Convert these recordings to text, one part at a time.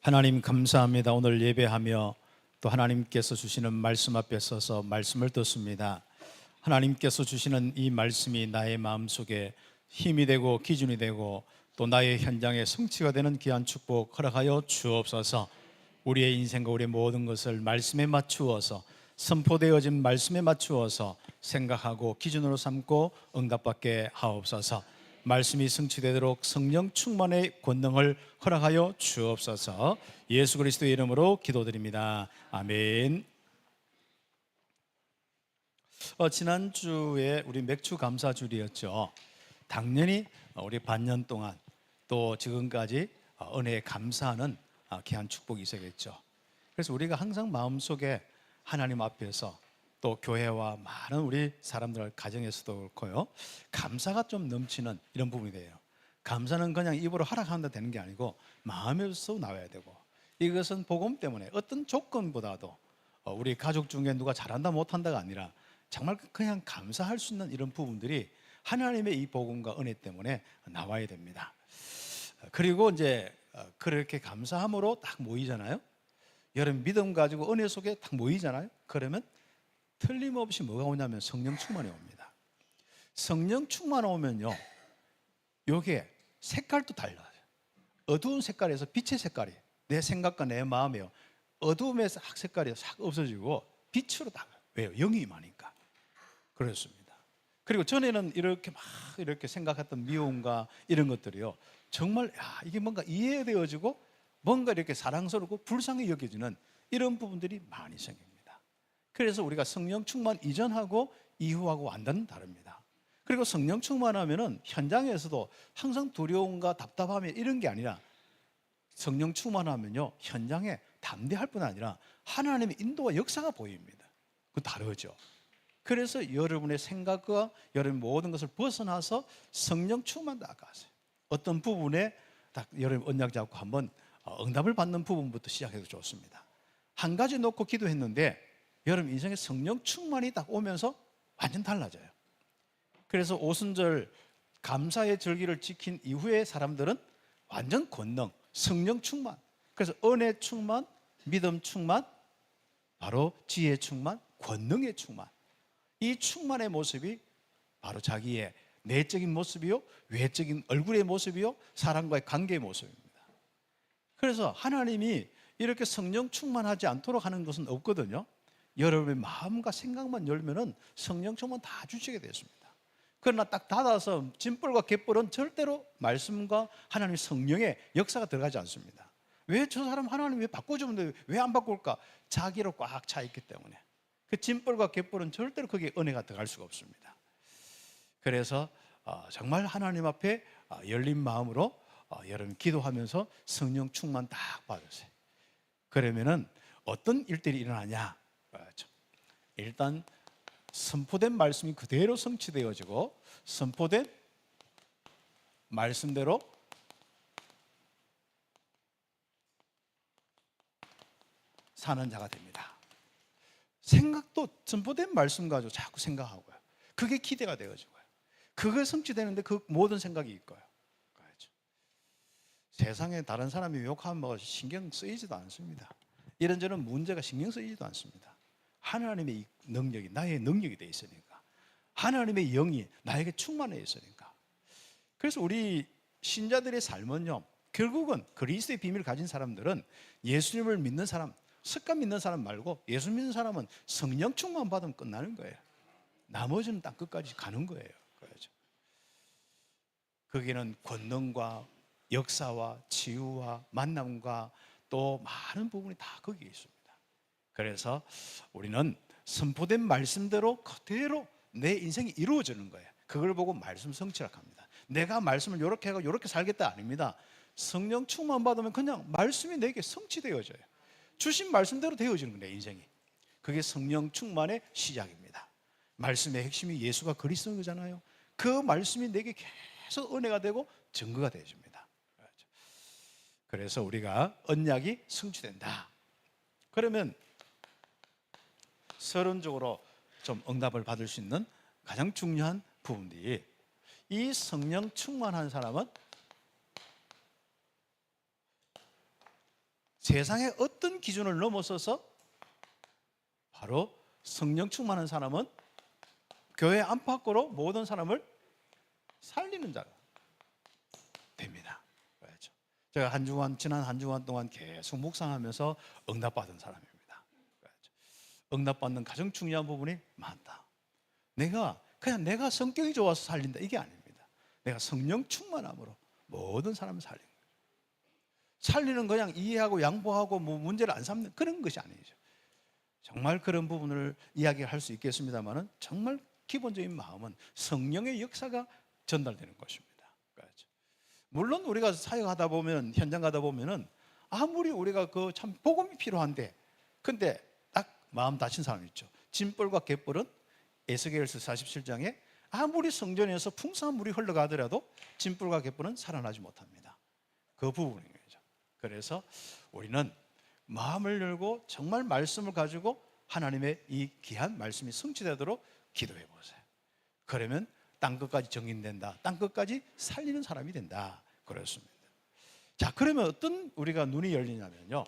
하나님 감사합니다. 오늘 예배하며 또 하나님께서 주시는 말씀 앞에 서서 말씀을 듣습니다. 하나님께서 주시는 이 말씀이 나의 마음속에 힘이 되고 기준이 되고 또 나의 현장에 성취가 되는 귀한 축복 허락하여 주옵소서. 우리의 인생과 우리의 모든 것을 말씀에 맞추어서 선포되어진 말씀에 맞추어서 생각하고 기준으로 삼고 응답받게 하옵소서. 말씀이 성취되도록 성령 충만의 권능을 허락하여 주옵소서. 예수 그리스도의 이름으로 기도드립니다. 아멘. 지난주에 우리 맥주 감사주일이었죠. 당연히 우리 반년 동안 또 지금까지 은혜에 감사하는 귀한 축복이 있어야겠죠. 그래서 우리가 항상 마음속에 하나님 앞에서 또 교회와 많은 우리 사람들 가정에서도 그렇고요, 감사가 좀 넘치는 이런 부분이 돼요. 감사는 그냥 입으로 하락한다 되는 게 아니고 마음에서 나와야 되고, 이것은 복음 때문에 어떤 조건보다도 우리 가족 중에 누가 잘한다 못한다가 아니라 정말 그냥 감사할 수 있는 이런 부분들이 하나님의 이 복음과 은혜 때문에 나와야 됩니다. 그리고 이제 그렇게 감사함으로 딱 모이잖아요. 여러분 믿음 가지고 은혜 속에 딱 모이잖아요. 그러면 틀림없이 뭐가 오냐면 성령 충만이 옵니다. 성령 충만 오면요, 요게 색깔도 달라요. 어두운 색깔에서 빛의 색깔이, 내 생각과 내 마음이요, 어두움의 색깔이 싹 없어지고 빛으로 다. 왜요? 영이 임하니까. 그렇습니다. 그리고 전에는 이렇게 막 이렇게 생각했던 미움과 이런 것들이요, 정말 이게 뭔가 이해되어지고 뭔가 이렇게 사랑스럽고 불쌍히 여겨지는 이런 부분들이 많이 생깁니다. 그래서 우리가 성령 충만 이전하고 이후하고 완전히 다릅니다. 그리고 성령 충만하면은 현장에서도 항상 두려움과 답답함이 이런 게 아니라, 성령 충만하면요, 현장에 담대할 뿐 아니라 하나님의 인도와 역사가 보입니다. 그 다르죠. 그래서 여러분의 생각과 여러분 모든 것을 벗어나서 성령 충만 나가세요. 어떤 부분에 딱 여러분 언약 잡고 한번 응답을 받는 부분부터 시작해도 좋습니다. 한 가지 놓고 기도했는데 여러분 인생에 성령 충만이 딱 오면서 완전 달라져요. 그래서 오순절 감사의 절기를 지킨 이후의 사람들은 완전 권능, 성령 충만, 그래서 은혜 충만, 믿음 충만, 바로 지혜 충만, 권능의 충만. 이 충만의 모습이 바로 자기의 내적인 모습이요, 외적인 얼굴의 모습이요, 사람과의 관계의 모습입니다. 그래서 하나님이 이렇게 성령 충만하지 않도록 하는 것은 없거든요. 여러분의 마음과 생각만 열면은 성령 충만 다 주시게 되었습니다. 그러나 딱 닫아서 짐벌과 갯벌은 절대로 말씀과 하나님의 성령의 역사가 들어가지 않습니다. 왜 저 사람 하나님 왜 바꿔주는데 왜 안 바꿀까? 자기로 꽉 차 있기 때문에. 그 짐벌과 갯벌은 절대로 거기에 은혜가 들어갈 수가 없습니다. 그래서 정말 하나님 앞에 열린 마음으로 여러분 기도하면서 성령 충만 딱 받으세요. 그러면은 어떤 일들이 일어나냐? 일단 선포된 말씀이 그대로 성취되어지고 선포된 말씀대로 사는 자가 됩니다. 생각도 선포된 말씀 가지고 자꾸 생각하고요, 그게 기대가 되어지고요, 그게 성취되는데 그 모든 생각이 있고요. 세상에 다른 사람이 욕하면 뭐 신경 쓰이지도 않습니다. 이런저런 문제가 신경 쓰이지도 않습니다. 하나님의 능력이 나의 능력이 되어 있으니까, 하나님의 영이 나에게 충만해 있으니까. 그래서 우리 신자들의 삶은요, 결국은 그리스도의 비밀을 가진 사람들은 예수님을 믿는 사람, 습관 믿는 사람 말고 예수 믿는 사람은 성령 충만 받으면 끝나는 거예요. 나머지는 땅 끝까지 가는 거예요. 거기는 권능과 역사와 치유와 만남과 또 많은 부분이 다 거기에 있습니다. 그래서 우리는 선포된 말씀대로 그대로 내 인생이 이루어지는 거예요. 그걸 보고 말씀 성취라고 합니다. 내가 말씀을 이렇게 하고 이렇게 살겠다 아닙니다. 성령 충만 받으면 그냥 말씀이 내게 성취되어져요. 주신 말씀대로 되어지는 거예요, 내 인생이. 그게 성령 충만의 시작입니다. 말씀의 핵심이 예수가 그리스도인 거잖아요. 그 말씀이 내게 계속 은혜가 되고 증거가 되어집니다. 그래서 우리가 언약이 성취된다. 그러면 서론적으로 좀 응답을 받을 수 있는 가장 중요한 부분들이, 이 성령 충만한 사람은 세상의 어떤 기준을 넘어서서 바로 성령 충만한 사람은 교회 안팎으로 모든 사람을 살리는 자가 됩니다. 그렇죠? 제가 지난 한 주간 동안 계속 묵상하면서 응답받은 사람입니다. 그렇죠? 응답받는 가장 중요한 부분이 많다. 그냥 내가 성격이 좋아서 살린다 이게 아닙니다. 내가 성령 충만함으로 모든 사람을 살리는 거예요. 살리는 그냥 이해하고 양보하고 뭐 문제를 안 삼는 그런 것이 아니죠. 정말 그런 부분을 이야기할 수 있겠습니다만은 정말 기본적인 마음은 성령의 역사가 전달되는 것입니다. 그렇죠? 물론 우리가 사역하다 보면 현장 가다 보면은 아무리 우리가 그 참 복음이 필요한데 근데 딱 마음 다친 사람 있죠. 진벌과 갯벌은 에스겔서 47장에 아무리 성전에서 풍성한 물이 흘러가더라도 진벌과 갯벌은 살아나지 못합니다. 그 부분인 거죠. 그래서 우리는 마음을 열고 정말 말씀을 가지고 하나님의 이 귀한 말씀이 성취되도록 기도해 보세요. 그러면 땅 끝까지 정인된다. 땅 끝까지 살리는 사람이 된다. 그렇습니다. 자, 그러면 어떤 우리가 눈이 열리냐면요.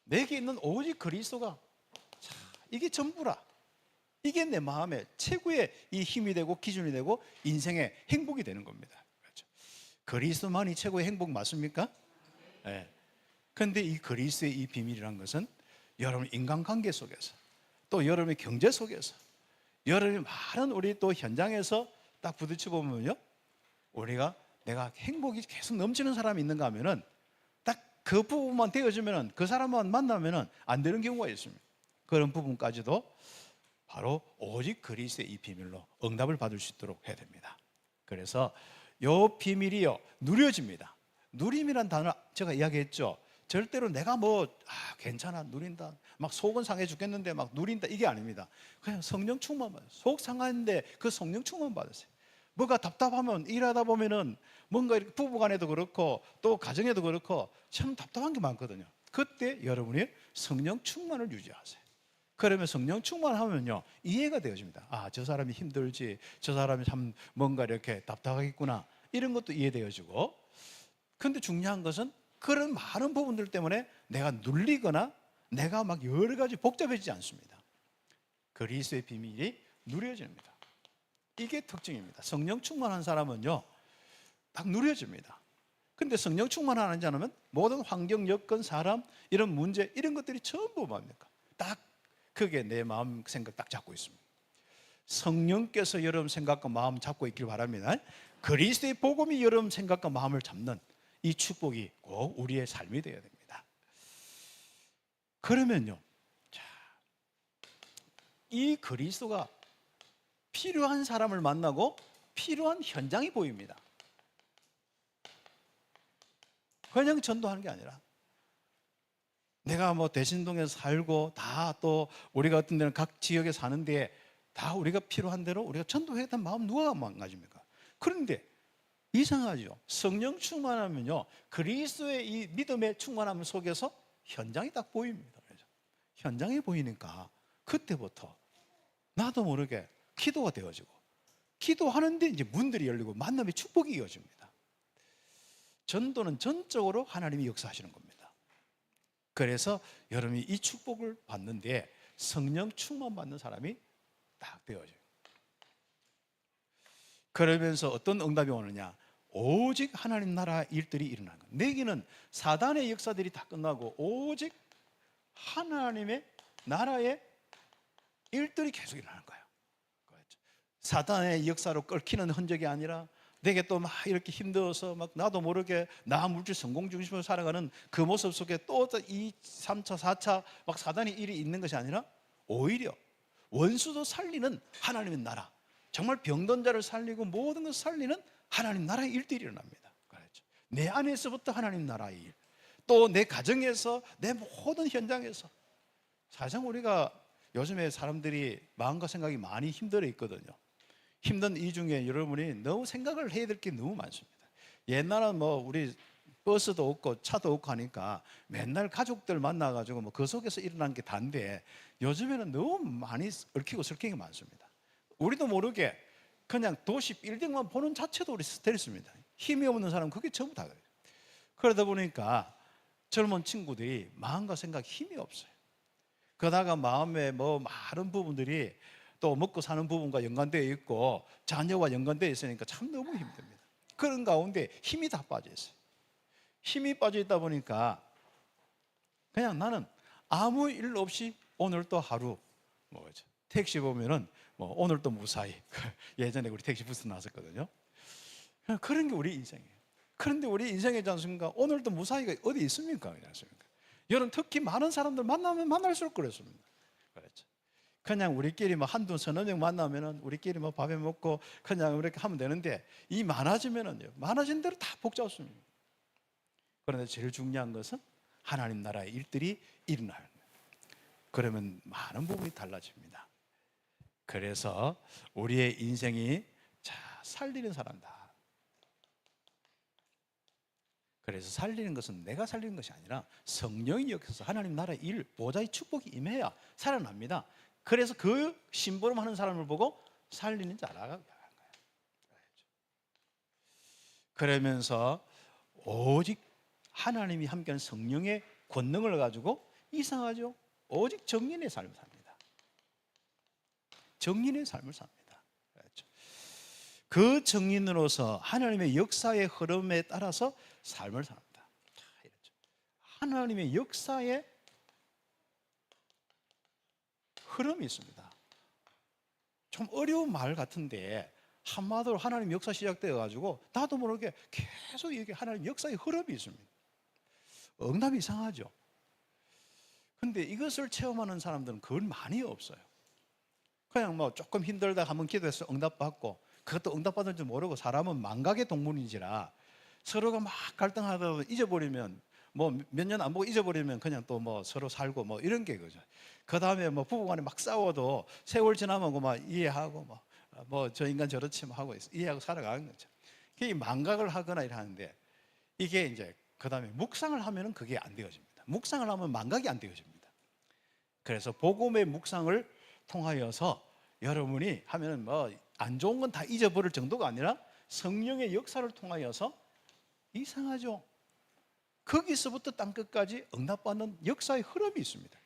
내게 있는 오직 그리스도가 이게 전부라. 이게 내 마음의 최고의 이 힘이 되고 기준이 되고 인생의 행복이 되는 겁니다. 그렇죠? 그리스도만이 최고의 행복 맞습니까? 네. 그런데 이 그리스도의 이 비밀이란 것은 여러분 인간관계 속에서 또 여러분의 경제 속에서 여러분이 많은 우리 또 현장에서 딱 부딪혀 보면요, 내가 행복이 계속 넘치는 사람이 있는가 하면은 딱 그 부분만 되어주면은 그 사람만 만나면은 안 되는 경우가 있습니다. 그런 부분까지도 바로 오직 그리스도의 이 비밀로 응답을 받을 수 있도록 해야 됩니다. 그래서 요 비밀이요 누려집니다. 누림이란 단어 제가 이야기했죠. 절대로 내가 괜찮아 누린다 막 속은 상해 죽겠는데 막 누린다 이게 아닙니다. 그냥 성령 충만 받으세요. 속 상하는데 그 성령 충만 받으세요. 뭐가 답답하면 일하다 보면은 뭔가 이렇게 부부간에도 그렇고 또 가정에도 그렇고 참 답답한 게 많거든요. 그때 여러분이 성령 충만을 유지하세요. 그러면 성령 충만하면요 이해가 되어집니다. 아, 저 사람이 힘들지, 저 사람이 참 뭔가 이렇게 답답하겠구나 이런 것도 이해되어지고. 근데 중요한 것은 그런 많은 부분들 때문에 내가 눌리거나 내가 막 여러 가지 복잡해지지 않습니다. 그리스도의 비밀이 누려집니다. 이게 특징입니다. 성령 충만한 사람은요 딱 누려집니다. 근데 성령 충만하지 않으면 모든 환경, 여건, 사람 이런 문제 이런 것들이 전부 뭡니까? 딱 그게 내 마음 생각 딱 잡고 있습니다. 성령께서 여러분 생각과 마음 잡고 있길 바랍니다. 그리스도의 복음이 여러분 생각과 마음을 잡는 이 축복이 꼭 우리의 삶이 되어야 됩니다. 그러면요, 이 그리스도가 필요한 사람을 만나고 필요한 현장이 보입니다. 그냥 전도하는 게 아니라 내가 대신동에서 살고 다 또 우리가 어떤 데는 각 지역에 사는데 다 우리가 필요한 대로 우리가 전도하겠다는 마음 누가 망가집니까? 그런데 이상하죠. 성령 충만하면요 그리스도의 이 믿음의 충만함 속에서 현장이 딱 보입니다. 그래서 현장이 보이니까 그때부터 나도 모르게 기도가 되어지고 기도하는데 이제 문들이 열리고 만남의 축복이 이어집니다. 전도는 전적으로 하나님이 역사하시는 겁니다. 그래서 여러분이 이 축복을 받는데 성령 충만 받는 사람이 딱 되어져요. 그러면서 어떤 응답이 오느냐? 오직 하나님 나라 일들이 일어나는 거예요. 내게는 사단의 역사들이 다 끝나고 오직 하나님의 나라의 일들이 계속 일어나는 거예요. 사단의 역사로 끓기는 흔적이 아니라 내게 또 막 이렇게 힘들어서 막 나도 모르게 나 물질 성공 중심으로 살아가는 그 모습 속에 또 2, 3차, 4차 막 사단의 일이 있는 것이 아니라 오히려 원수도 살리는 하나님의 나라, 정말 병든 자를 살리고 모든 것을 살리는 하나님 나라의 일들이 일어납니다. 그렇죠? 내 안에서부터 하나님 나라의 일, 또 내 가정에서 내 모든 현장에서. 사실 우리가 요즘에 사람들이 마음과 생각이 많이 힘들어 있거든요. 힘든 이 중에 여러분이 너무 생각을 해야 될 게 너무 많습니다. 옛날은 우리 버스도 없고 차도 없고 하니까 맨날 가족들 만나가지고 그 속에서 일어난 게 다인데 요즘에는 너무 많이 얽히고 설킨 게 많습니다. 우리도 모르게 그냥 도시 빌딩만 보는 자체도 우리 스트레스입니다. 힘이 없는 사람은 그게 전부 다 그래요. 그러다 보니까 젊은 친구들이 마음과 생각 힘이 없어요. 그러다가 마음에 뭐 많은 부분들이 또 먹고 사는 부분과 연관되어 있고 자녀와 연관되어 있으니까 참 너무 힘듭니다. 그런 가운데 힘이 다 빠져 있어요. 힘이 빠져 있다 보니까 그냥 나는 아무 일 없이 오늘 또 하루 뭐죠? 택시 보면은 뭐 오늘 또 무사히 예전에 우리 택시 부스 나왔었거든요. 그런 게 우리 인생이에요. 그런데 우리 인생이지 않습니까? 오늘도 무사히가 어디 있습니까? 그렇지 않습니까? 여러분 특히 많은 사람들 만나면 만날수록 그렇습니다. 그렇죠. 그냥 우리끼리 뭐 한두 서너 명 만나면은 우리끼리 뭐 밥에 먹고 그냥 이렇게 하면 되는데 이 많아지면은요, 많아진 대로 다 복잡습니다. 그런데 제일 중요한 것은 하나님 나라의 일들이 일어나는 거예요. 그러면 많은 부분이 달라집니다. 그래서 우리의 인생이 자 살리는 사람다. 그래서 살리는 것은 내가 살리는 것이 아니라 성령이 역사서 하나님 나라의 일, 보좌의 축복이 임해야 살아납니다. 그래서 그 심부름하는 사람을 보고 살리는 자라가 하는 거예요. 그러면서 오직 하나님이 함께하는 성령의 권능을 가지고 이상하죠? 오직 정인의 삶을 삽니다. 정인의 삶을 삽니다. 그렇죠. 그 정인으로서 하나님의 역사의 흐름에 따라서 삶을 삽니다. 하나님의 역사의 흐름이 있습니다. 좀 어려운 말 같은데 한마디로 하나님 역사 시작되어 가지고 나도 모르게 계속 이게 하나님 역사의 흐름이 있습니다. 응답이 이상하죠. 근데 이것을 체험하는 사람들은 그건 많이 없어요. 그냥 뭐 조금 힘들다 하면 기도해서 응답받고 그것도 응답받은 줄 모르고 사람은 망각의 동물인지라 서로가 막 갈등하다가 잊어버리면 뭐 몇 년 안 보고 잊어버리면 그냥 또 뭐 서로 살고 뭐 이런 게 그죠. 그 다음에 뭐 부부간에 막 싸워도 세월 지나면 막 이해하고 뭐 저 인간 저렇지 뭐 하고 이해하고 살아가는 거죠. 그게 망각을 하거나 이러는데 이게 이제 그 다음에 묵상을 하면은 그게 안 되어집니다. 묵상을 하면 망각이 안 되어집니다. 그래서 복음의 묵상을 통하여서 여러분이 하면은 뭐 안 좋은 건 다 잊어버릴 정도가 아니라 성령의 역사를 통하여서 이상하죠. 거기서부터 땅끝까지 응답받는 역사의 흐름이 있습니다.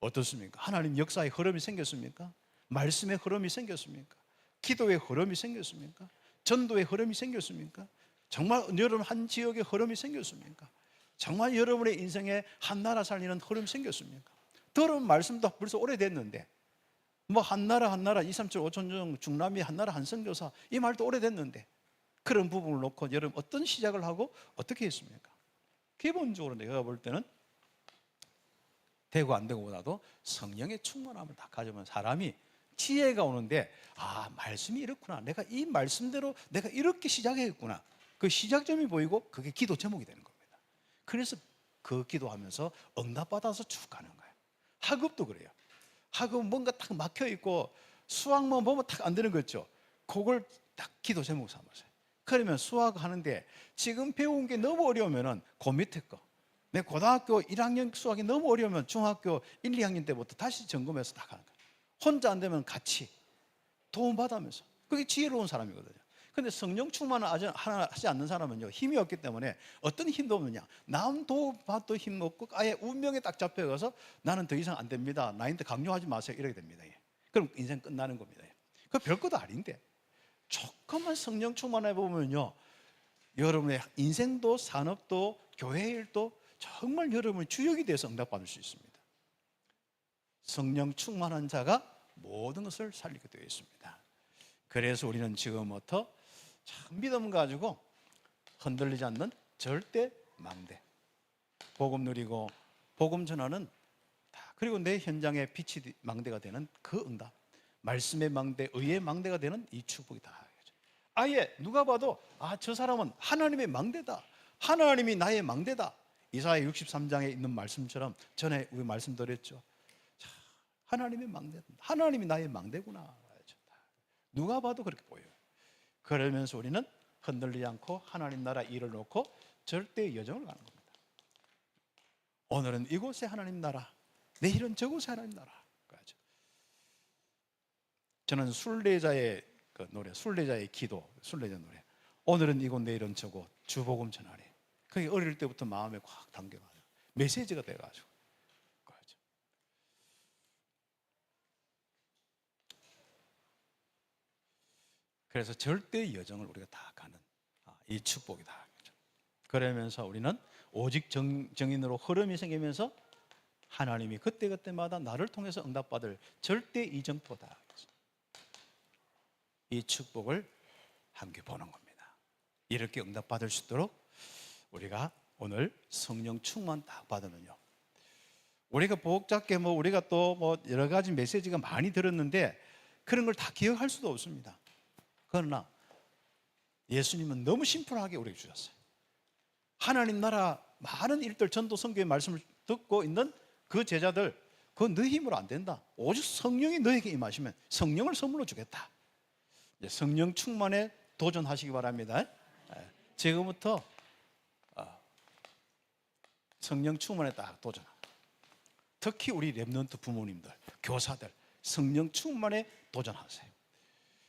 어떻습니까? 하나님 역사의 흐름이 생겼습니까? 말씀의 흐름이 생겼습니까? 기도의 흐름이 생겼습니까? 전도의 흐름이 생겼습니까? 정말 여러분 한 지역의 흐름이 생겼습니까? 정말 여러분의 인생에 한 나라 살리는 흐름이 생겼습니까? 들은 말씀도 벌써 오래됐는데 뭐 한 나라 2, 3천 5천 정 중남미 한 나라 한 선교사 이 말도 오래됐는데 그런 부분을 놓고 여러분 어떤 시작을 하고 어떻게 했습니까? 기본적으로 내가 볼 때는 되고 안 되고보다도 성령의 충만함을 다 가지면 사람이 지혜가 오는데 아 말씀이 이렇구나, 내가 이 말씀대로 내가 이렇게 시작했구나, 그 시작점이 보이고 그게 기도 제목이 되는 겁니다. 그래서 그 기도하면서 응답받아서 쭉 가는 거예요. 학업도 그래요. 학업은 뭔가 딱 막혀있고 수학만 보면 딱 안 되는 거 있죠. 그걸 딱 기도 제목 삼으세요. 그러면 수학하는데 지금 배운 게 너무 어려우면 그 밑에 거, 내 고등학교 1학년 수학이 너무 어려우면 중학교 1, 2학년 때부터 다시 점검해서 다 가는 거예요. 혼자 안 되면 같이 도움받으면서. 그게 지혜로운 사람이거든요. 근데 성령 충만을 하지 않는 사람은요 힘이 없기 때문에 어떤 힘도 없느냐, 남 도움받도 힘 없고 아예 운명에 딱 잡혀가서 나는 더 이상 안 됩니다, 나한테 강요하지 마세요 이렇게 됩니다. 그럼 인생 끝나는 겁니다. 그 별것도 아닌데 조금만 성령 충만해 보면요 여러분의 인생도 산업도 교회 일도 정말 여러분의 주역이 돼서 응답받을 수 있습니다. 성령 충만한 자가 모든 것을 살리게 되어 있습니다. 그래서 우리는 지금부터 참 믿음 가지고 흔들리지 않는 절대 망대, 복음 누리고 복음 전하는 다, 그리고 내 현장에 빛이 망대가 되는 그 응답, 말씀의 망대, 의의 망대가 되는 이 축복이 다. 아예 누가 봐도 아, 저 사람은 하나님의 망대다, 하나님이 나의 망대다. 이사야 63장에 있는 말씀처럼 전에 우리 말씀드렸죠. 자, 하나님의 망대, 하나님이 나의 망대구나. 누가 봐도 그렇게 보여요. 그러면서 우리는 흔들리지 않고 하나님 나라 일을 놓고 절대 여정을 가는 겁니다. 오늘은 이곳에 하나님 나라, 내일은 저곳에 하나님 나라. 저는 순례자의 그 노래, 순례자의 기도, 순례자 노래. 오늘은 이곳, 내일은 저곳, 주복음 전하리. 그게 어릴 때부터 마음에 확 담겨가지고 메시지가 돼가지고. 그렇죠. 그래서 절대 여정을 우리가 다 가는 이 축복이다. 그러면서 우리는 오직 정인으로 흐름이 생기면서 하나님이 그때그때마다 나를 통해서 응답받을 절대 이정표다. 이 축복을 함께 보는 겁니다. 이렇게 응답받을 수 있도록 우리가 오늘 성령 충만 딱 받으면요, 우리가 복잡게 우리가 또 여러 가지 메시지가 많이 들었는데 그런 걸 다 기억할 수도 없습니다. 그러나 예수님은 너무 심플하게 우리에게 주셨어요. 하나님 나라 많은 일들, 전도 선교의 말씀을 듣고 있는 그 제자들, 그거 너 힘으로 안 된다. 오직 성령이 너에게 임하시면 성령을 선물로 주겠다. 성령 충만에 도전하시기 바랍니다. 지금부터 성령 충만에 딱 도전합니다. 특히 우리 렘넌트 부모님들, 교사들, 성령 충만에 도전하세요.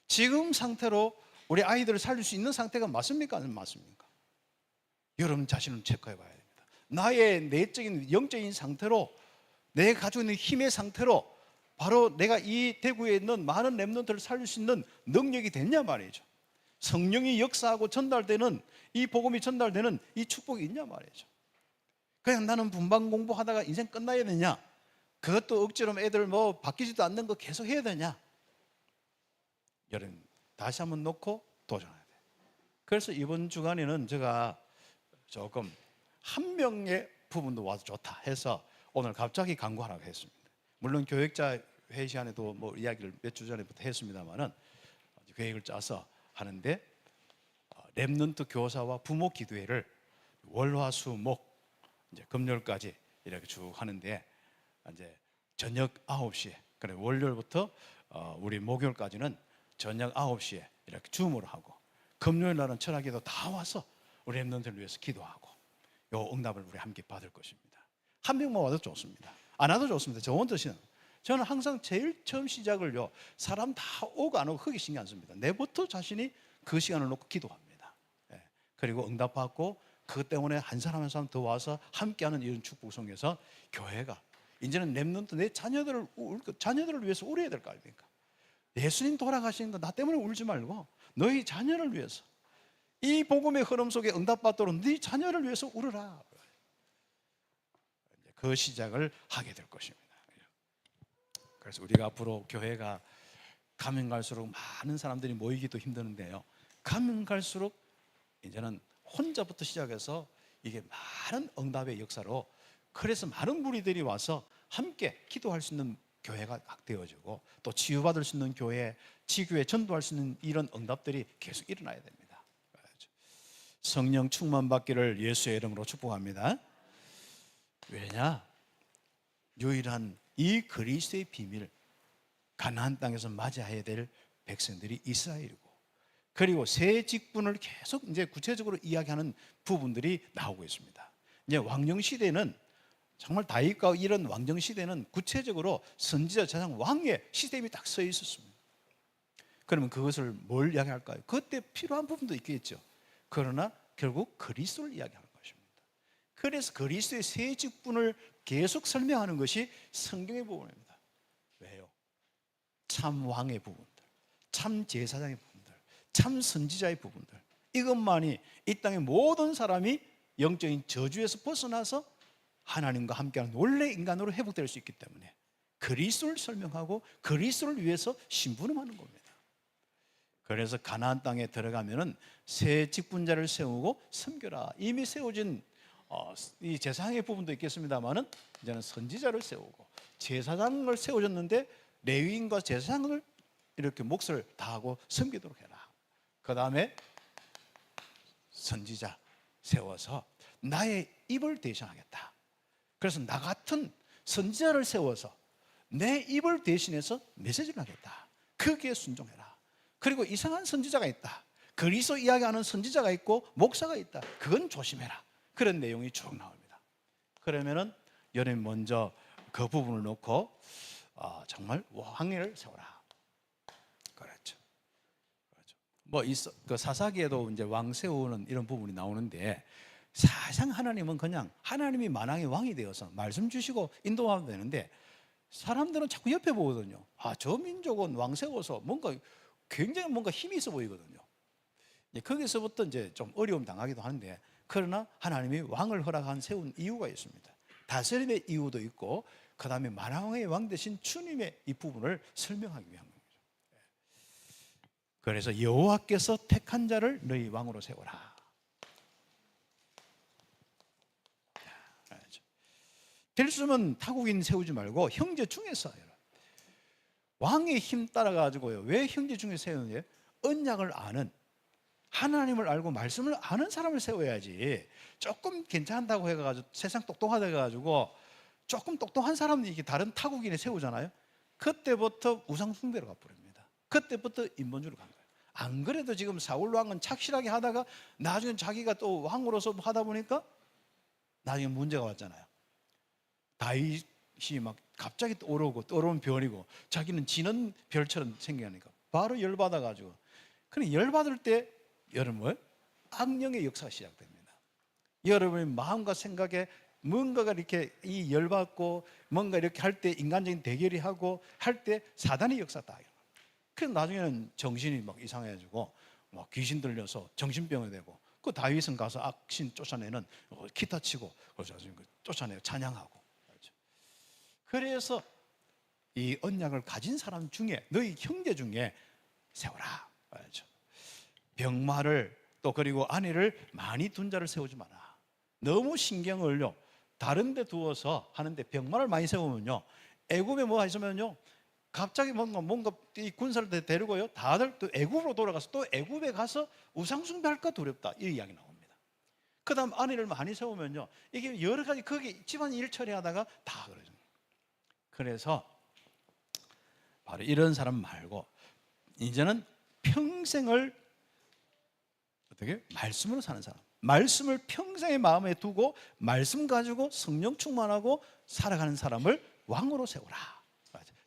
지금 상태로 우리 아이들을 살릴 수 있는 상태가 맞습니까? 안 맞습니까? 여러분 자신을 체크해 봐야 됩니다. 나의 내적인 영적인 상태로, 내가 가지고 있는 힘의 상태로 바로 내가 이 대구에 있는 많은 렘넌트를 살릴 수 있는 능력이 됐냐 말이죠. 성령이 역사하고 전달되는, 이 복음이 전달되는 이 축복이 있냐 말이죠. 그냥 나는 분반 공부하다가 인생 끝나야 되냐? 그것도 억지로 애들 바뀌지도 않는 거 계속 해야 되냐? 여러분 다시 한번 놓고 도전해야 돼요. 그래서 이번 주간에는 제가 조금 한 명의 부분도 와서 좋다 해서 오늘 갑자기 강구하라고 했습니다. 물론 교역자 회의 시간에도 이야기를 몇 주 전에부터 했습니다만은 계획을 짜서 하는데, 렘넌트 교사와 부모 기도회를 월화수목 이제 금요일까지 이렇게 쭉 하는데, 이제 저녁 9시에, 그래 월요일부터 우리 목요일까지는 저녁 9시에 이렇게 줌으로 하고, 금요일 날은 철학기도 다 와서 우리 렘넌트를 위해서 기도하고 요 응답을 우리 함께 받을 것입니다. 한 명만 와도 좋습니다. 안 와도 좋습니다. 저 혼자시는. 저는 항상 제일 처음 시작을요, 사람 다 오고 안 오고 크게 신경 안 씁니다. 내부터 자신이 그 시간을 놓고 기도합니다. 그리고 응답받고 그것 때문에 한 사람 한 사람 더 와서 함께하는 이런 축복 속에서 교회가 이제는 렘넌트, 내 자녀들을 위해서 울어야 될 거 아닙니까? 예수님 돌아가신 거 나 때문에 울지 말고 너희 자녀를 위해서, 이 복음의 흐름 속에 응답받도록 네 자녀를 위해서 울어라. 그 시작을 하게 될 것입니다. 그래서 우리가 앞으로 교회가 가면 갈수록 많은 사람들이 모이기도 힘드는데요, 가면 갈수록 이제는 혼자부터 시작해서 이게 많은 응답의 역사로, 그래서 많은 무리들이 와서 함께 기도할 수 있는 교회가 되어지고, 또 치유받을 수 있는 교회, 지교회 전도할 수 있는 이런 응답들이 계속 일어나야 됩니다. 성령 충만 받기를 예수의 이름으로 축복합니다. 왜냐? 유일한 이 그리스도의 비밀, 가나안 땅에서 맞이해야 될 백성들이 이스라엘이고, 그리고 새 직분을 계속 이제 구체적으로 이야기하는 부분들이 나오고 있습니다. 이제 왕정 시대는 정말 다윗과 이런 왕정 시대는 구체적으로 선지자, 제사장, 왕의 시스템이 딱 서 있었습니다. 그러면 그것을 뭘 이야기할까요? 그때 필요한 부분도 있겠죠. 그러나 결국 그리스도를 이야기하는 것입니다. 그래서 그리스도의 새 직분을 계속 설명하는 것이 성경의 부분입니다. 왜요? 참 왕의 부분들, 참 제사장의 부분들, 참 선지자의 부분들, 이것만이 이 땅의 모든 사람이 영적인 저주에서 벗어나서 하나님과 함께하는 원래 인간으로 회복될 수 있기 때문에 그리스도를 설명하고 그리스도를 위해서 심부름하는 겁니다. 그래서 가나안 땅에 들어가면은 새 직분자를 세우고 섬겨라. 이미 세워진 이 제사장의 부분도 있겠습니다만은 이제는 선지자를 세우고 제사장을 세우셨는데 레위인과 제사장을 이렇게 몫을 다하고 섬기도록 해라. 그 다음에 선지자 세워서 나의 입을 대신하겠다. 그래서 나 같은 선지자를 세워서 내 입을 대신해서 메시지를 하겠다. 거기에 순종해라. 그리고 이상한 선지자가 있다. 그리스도 이야기하는 선지자가 있고 목사가 있다. 그건 조심해라. 그런 내용이 쭉 나옵니다. 그러면은 여러분 먼저 그 부분을 놓고 정말 왕을 세워라. 그렇죠. 그 사사기에도 이제 왕 세우는 이런 부분이 나오는데, 사실상 하나님은 그냥 하나님이 만왕의 왕이 되어서 말씀 주시고 인도하면 되는데, 사람들은 자꾸 옆에 보거든요. 아, 저 민족은 왕 세워서 뭔가 굉장히 뭔가 힘이 있어 보이거든요. 거기서부터 이제 좀 어려움 당하기도 하는데, 그러나 하나님이 왕을 허락한 세운 이유가 있습니다. 다스림의 이유도 있고, 그 다음에 만왕의 왕 대신 주님의 이 부분을 설명하기 위한 겁니다. 그래서 여호와께서 택한 자를 너희 왕으로 세워라. 될 수 없으면 타국인 세우지 말고 형제 중에서 해라. 왕의 힘 따라가지고요. 왜 형제 중에 세우느냐? 언약을 아는, 하나님을 알고 말씀을 아는 사람을 세워야지. 조금 괜찮다고 해가지고 세상 똑똑하다 해가지고 조금 똑똑한 사람이 이렇게 다른 타국인에 세우잖아요. 그때부터 우상숭배로 가버립니다. 그때부터 인본주의로 간 거예요. 안 그래도 지금 사울 왕은 착실하게 하다가 나중에 자기가 또 왕으로서 하다 보니까 나중에 문제가 왔잖아요. 다윗이 막 갑자기 오르고 떠오르는 별이고 자기는 지는 별처럼 생기니까 바로 열받아가지고, 그럼 열받을 때 여러분 뭐예요? 악령의 역사가 시작됩니다. 여러분의 마음과 생각에 뭔가가 이렇게 이 열받고 뭔가 이렇게 할 때 인간적인 대결이 하고 할 때 사단의 역사다. 그래서 나중에는 정신이 막 이상해지고 막 귀신 들려서 정신병이 되고, 그 다윗은 가서 악신 쫓아내는 기타 치고 그래서 쫓아내고 찬양하고. 그래서 이 언약을 가진 사람 중에 너희 형제 중에 세워라. 병마를 또 그리고 아내를 많이 둔 자를 세우지 마라. 너무 신경을요 다른 데 두어서 하는데, 병마를 많이 세우면요 애굽에 뭐가 있으면요 갑자기 뭔가 이 군사를 데리고요 다들 또 애굽으로 돌아가서 또 애굽에 가서 우상숭배할까 두렵다, 이 이야기 나옵니다. 그 다음 아내를 많이 세우면요 이게 여러 가지 거기 집안 일 처리하다가 다 그러죠. 그래서 바로 이런 사람 말고 이제는 평생을 어떻게 말씀으로 사는 사람, 말씀을 평생의 마음에 두고 말씀 가지고 성령 충만하고 살아가는 사람을 왕으로 세우라.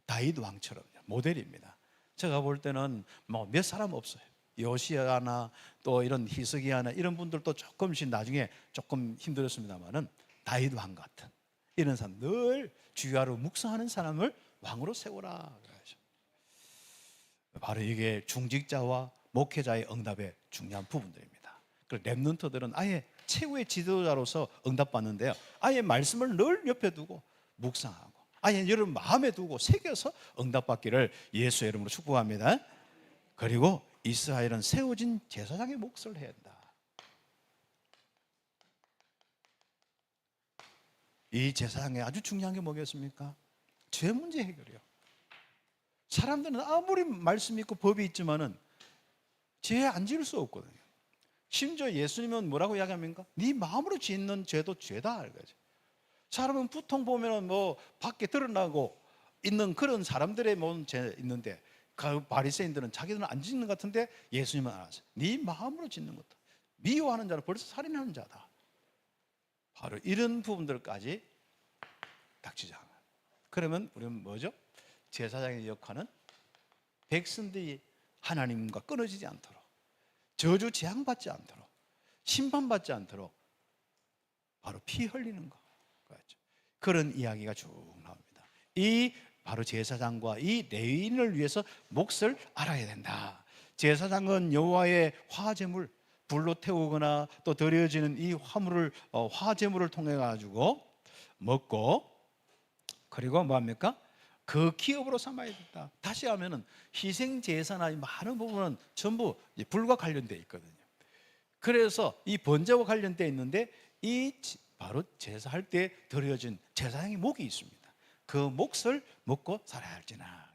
다윗 왕처럼 모델입니다. 제가 볼 때는 뭐 몇 사람 없어요. 요시아나 또 이런 히스기야나 이런 분들도 조금씩 나중에 조금 힘들었습니다만은 다윗 왕 같은 이런 사람, 늘 주야로 묵상하는 사람을 왕으로 세우라. 바로 이게 중직자와 목회자의 응답의 중요한 부분들입니다. 그 렘넌트들은 아예 최후의 지도자로서 응답받는데요, 아예 말씀을 늘 옆에 두고 묵상하고 아예 여러분 마음에 두고 새겨서 응답받기를 예수의 이름으로 축복합니다. 그리고 이스라엘은 세워진 제사장의 몫을 해야 한다. 이 제사장에 아주 중요한 게 뭐겠습니까? 죄 문제 해결이요. 사람들은 아무리 말씀이 있고 법이 있지만은 죄 안 지을 수 없거든요. 심지어 예수님은 뭐라고 이야기합니까? 네 마음으로 짓는 죄도 죄다 알거죠. 사람은 보통 보면은 뭐 밖에 드러나고 있는 그런 사람들의 모든 죄 있는데, 그 바리새인들은 자기들은 안 짓는 것 같은데 예수님은 알았어요. 네 마음으로 짓는 것도 미워하는 자는 벌써 살인하는 자다. 바로 이런 부분들까지 닥치지 않아요. 그러면 우리는 뭐죠? 제사장의 역할은 백성들이 하나님과 끊어지지 않도록, 저주 재앙받지 않도록, 심판받지 않도록 바로 피 흘리는 거. 그런 이야기가 쭉 나옵니다. 이 바로 제사장과 이 레위인을 위해서 몫을 알아야 된다. 제사장은 여호와의 화제물, 불로 태우거나 또 드려지는 이 화물을 화제물을 통해 가지고 먹고, 그리고 뭐합니까? 그 기업으로 삼아야 된다. 다시 하면은 희생 제사나 많은 부분은 전부 불과 관련되어 있거든요. 그래서 이 번제와 관련되어 있는데, 이 바로 제사할 때 드려진 제사장의 목이 있습니다. 그 몫을 먹고 살아야 할지나.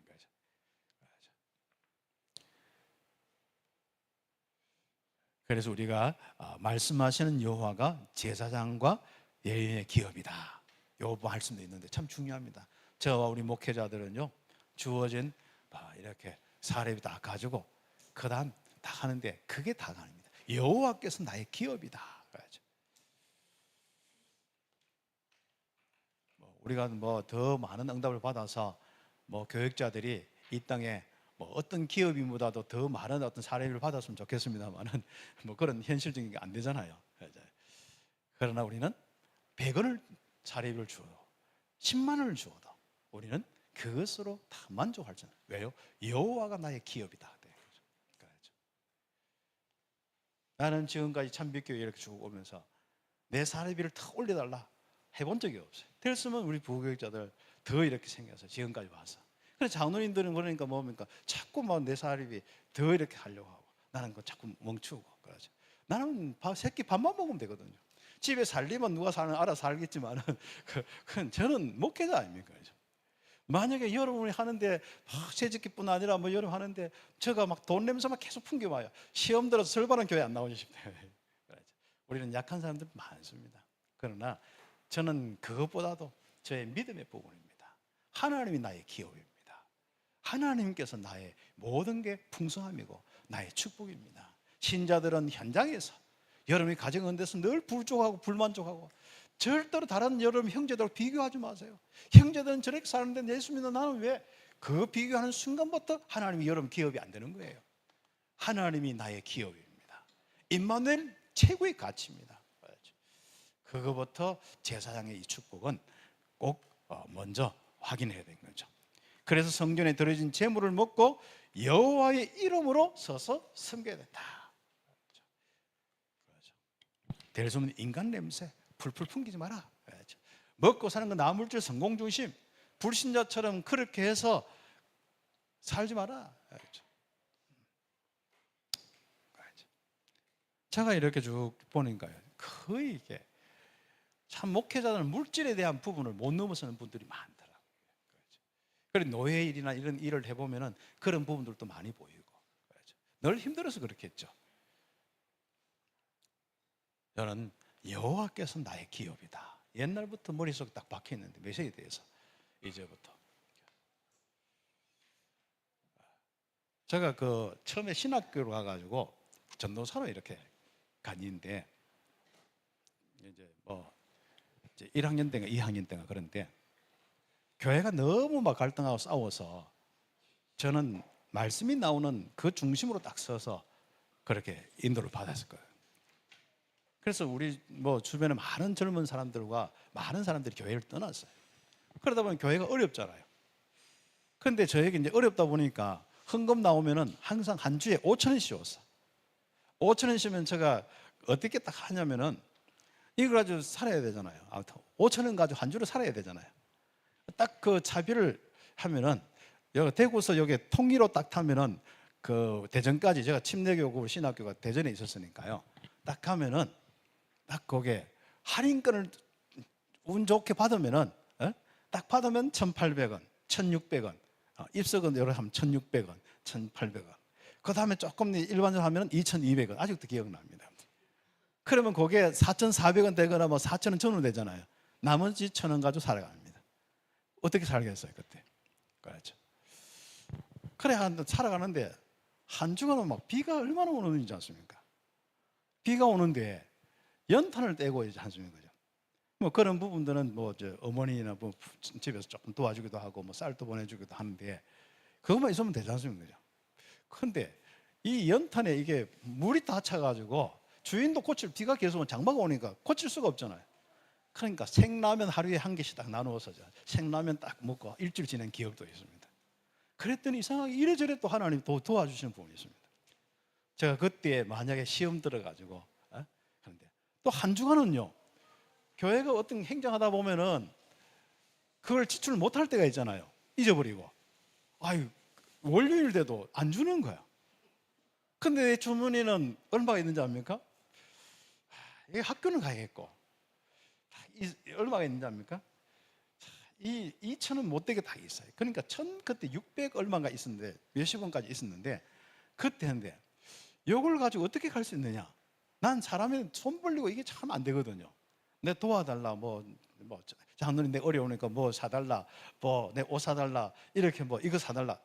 그래서 우리가 말씀하시는 여호와가 제사장과 예언의 기업이다, 요 말씀도 있는데 참 중요합니다. 저와 우리 목회자들은요 주어진 이렇게 사례비 다 가지고 그 다음 다 하는데, 그게 다가 아닙니다. 여호와께서 나의 기업이다. 우리가 뭐 더 많은 응답을 받아서 뭐 교육자들이 이 땅에 뭐 어떤 기업인보다도 더 많은 어떤 사례를 받았으면 좋겠습니다만은 뭐 그런 현실적인 게 안 되잖아요. 그러나 우리는 100원을 사례비를 주어도 10만 원을 주어도 우리는 그것으로 다 만족할 줄. 왜요? 여호와가 나의 기업이다. 그렇죠. 나는 지금까지 참빛교회 이렇게 쭉 오면서 내 사례비를 더 올려달라 해본 적이 없어요. 됐으면 우리 부교육자들 더 이렇게 생겨서 지금까지 와서. 그래서 장로님들은 그러니까 뭡니까? 자꾸 막 내 사례비 더 이렇게 하려고 하고 나는 그거 자꾸 멈추고 그러죠. 나는 새끼 밥만 먹으면 되거든요. 집에 살리면 누가 사는 알아 살겠지만은 그건 저는 목회자 아닙니까? 그렇죠? 만약에 여러분이 하는데 새집기뿐 아니라 뭐 여러분 하는데 제가 막 돈 냄새만 계속 풍겨와요. 시험 들어서 절반은 교회 안 나오지 싶어요. 우리는 약한 사람들 많습니다. 그러나 저는 그것보다도 저의 믿음의 부분입니다. 하나님이 나의 기업입니다. 하나님께서 나의 모든 게 풍성함이고 나의 축복입니다. 신자들은 현장에서 여러분이 가정 은데서 늘 불족하고 불만족하고 절대로 다른 여러분 형제들과 비교하지 마세요. 형제들은 저렇게 사는데 예수 믿는 나는 왜? 그 비교하는 순간부터 하나님이 여러분 기업이 안 되는 거예요. 하나님이 나의 기업입니다. 임마누엘 최고의 가치입니다. 그거부터 제사장의 이 축복은 꼭 먼저 확인해야 되는 거죠. 그래서 성전에 들어진 제물을 먹고 여호와의 이름으로 서서 섬겨야 된다. 될 수 없는 인간 냄새 풀풀 풍기지 마라. 먹고 사는 건 나물질 성공 중심. 불신자처럼 그렇게 해서 살지 마라. 제가 이렇게 쭉 보니까요, 거의 이게 참 목회자들은 물질에 대한 부분을 못 넘어서는 분들이 많더라고요. 그래서 노예 일이나 이런 일을 해보면은 그런 부분들도 많이 보이고, 늘 힘들어서 그렇겠죠. 저는 여호와께서 나의 기업이다. 옛날부터 머릿속에 딱 박혀 있는데 메시지에 대해서 이제부터 제가 그 처음에 신학교로 가가지고 전도사로 이렇게 다니는데 이제 1학년 때인가 2학년 때인가 그런데 교회가 너무 막 갈등하고 싸워서 저는 말씀이 나오는 그 중심으로 딱 서서 그렇게 인도를 받았을 거예요. 그래서 우리 주변에 많은 젊은 사람들과 많은 사람들이 교회를 떠났어요. 그러다 보면 교회가 어렵잖아요. 그런데 저에게 이제 어렵다 보니까 헌금 나오면은 항상 한 주에 5,000원씩 줬어. 5,000원씩면 제가 어떻게 딱 하냐면은 이걸 가지고 살아야 되잖아요. 아무튼 5,000원 가지고 한 주를 살아야 되잖아요. 딱 그 차비를 하면은 여기 대구서 여기 통일로 딱 타면은 그 대전까지 제가 침례교구 신학교가 대전에 있었으니까요. 딱 가면은 딱 거기에 할인권을 운 좋게 받으면은 딱 받으면 1,800원, 1,600원, 입석은 여러 하면 1,600원, 1,800원. 그 다음에 조금 일반적으로 하면 2,200원. 아직도 기억납니다. 그러면 거기에 4,400원 되거나 4,000원 전후 되잖아요. 나머지 1,000원 가지고 살아갑니다. 어떻게 살겠어요 그때? 그렇죠. 그래 살아가는데 한 주간은 막 비가 얼마나 오는지 않습니까? 비가 오는데 연탄을 떼고 이제 한숨인 거죠. 그런 부분들은 어머니나 집에서 조금 도와주기도 하고 쌀도 보내주기도 하는데 그것만 있으면 되지 않습니까? 그런데 이 연탄에 이게 물이 다 차가지고 주인도 비가 계속 오면 장마가 오니까 고칠 수가 없잖아요. 그러니까 생라면 하루에 한 개씩 딱 나누어서 생라면 딱 먹고 일주일 지낸 기억도 있습니다. 그랬더니 이상하게 이래저래 또 하나님 도와주시는 부분이 있습니다. 제가 그때 만약에 시험 들어가지고 그런데 또 한 주간은요, 교회가 어떤 행정하다 보면은 그걸 지출 못할 때가 있잖아요. 잊어버리고. 월요일 돼도 안 주는 거야. 근데 내 주머니는 얼마가 있는지 압니까? 이게 학교는 가야겠고. 얼마가 있는지 압니까? 이 2,000원 못 되게 다 있어요. 그러니까 그때 600 얼마가 있었는데 몇십 원까지 있었는데 그때 했는데 이걸 가지고 어떻게 갈 수 있느냐? 난 사람이 손 벌리고 이게 참 안 되거든요. 내 도와달라 장로님 내 어려우니까 사달라 내 옷 사달라 이렇게 이거 사달라.